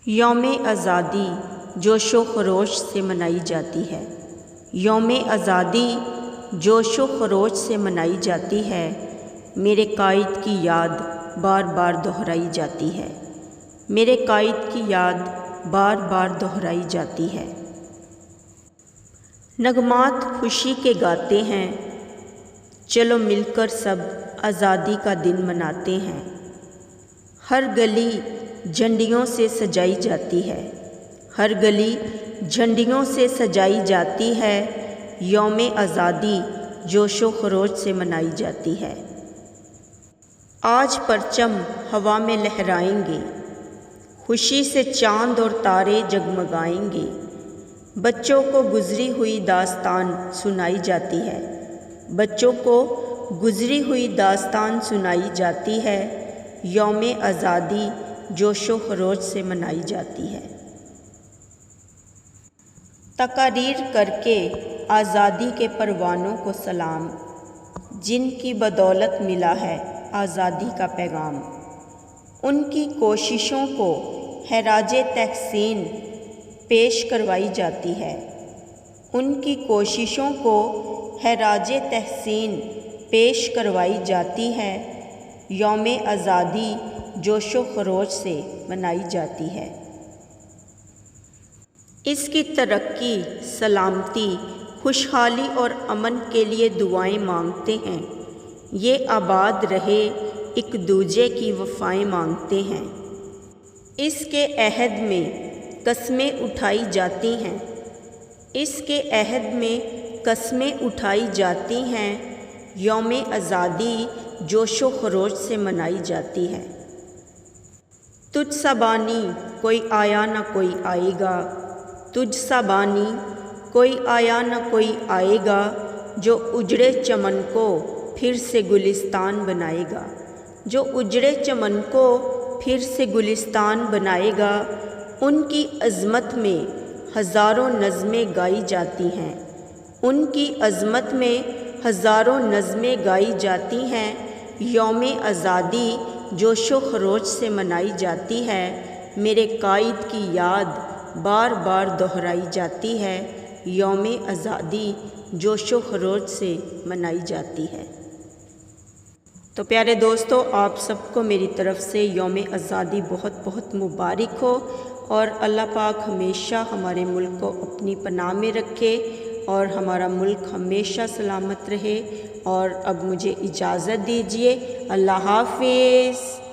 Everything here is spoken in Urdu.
یوم آزادی جوش و خروش سے منائی جاتی ہے۔ یوم آزادی جوش و خروش سے منائی جاتی ہے۔ میرے قائد کی یاد بار بار دہرائی جاتی ہے۔ میرے قائد کی یاد بار بار دہرائی جاتی ہے۔ نغمات خوشی کے گاتے ہیں، چلو مل کر سب آزادی کا دن مناتے ہیں۔ ہر گلی جھنڈیوں سے سجائی جاتی ہے۔ ہر گلی جھنڈیوں سے سجائی جاتی ہے۔ یوم آزادی جوش و خروش سے منائی جاتی ہے۔ آج پرچم ہوا میں لہرائیں گے، خوشی سے چاند اور تارے جگمگائیں گے۔ بچوں کو گزری ہوئی داستان سنائی جاتی ہے۔ بچوں کو گزری ہوئی داستان سنائی جاتی ہے۔ یوم آزادی جوش و خروش سے منائی جاتی ہے۔ تقاریر کر کے آزادی کے پروانوں کو سلام، جن کی بدولت ملا ہے آزادی کا پیغام۔ ان کی کوششوں کو خراج تحسین پیش کروائی جاتی ہے۔ ان کی کوششوں کو خراج تحسین پیش کروائی جاتی ہے۔ یوم آزادی جوش و خروش سے منائی جاتی ہے۔ اس کی ترقی، سلامتی، خوشحالی اور امن کے لیے دعائیں مانگتے ہیں۔ یہ آباد رہے، ایک دوجے کی وفائیں مانگتے ہیں۔ اس کے عہد میں قسمیں اٹھائی جاتی ہیں۔ اس کے عہد میں قسمیں اٹھائی جاتی ہیں۔ یوم آزادی جوش و خروش سے منائی جاتی ہے۔ تجھ سا بانی کوئی آیا نہ کوئی آئے گا، تجھ سا بانی کوئی آیا نہ کوئی آئے گا، جو اجڑے چمن کو پھر سے گلستان بنائے گا، جو اجڑے چمن کو پھر سے گلستان بنائے گا۔ ان کی عظمت میں ہزاروں نظمیں گائی جاتی ہیں۔ ان کی عظمت میں ہزاروں نظمیں گائی جاتی ہیں۔ یوم آزادی جوش و خروش سے منائی جاتی ہے۔ میرے قائد کی یاد بار بار دہرائی جاتی ہے۔ یوم آزادی جوش و خروش سے منائی جاتی ہے۔ تو پیارے دوستو، آپ سب کو میری طرف سے یوم آزادی بہت بہت مبارک ہو، اور اللہ پاک ہمیشہ ہمارے ملک کو اپنی پناہ میں رکھے اور ہمارا ملک ہمیشہ سلامت رہے۔ اور اب مجھے اجازت دیجیے، اللہ حافظ۔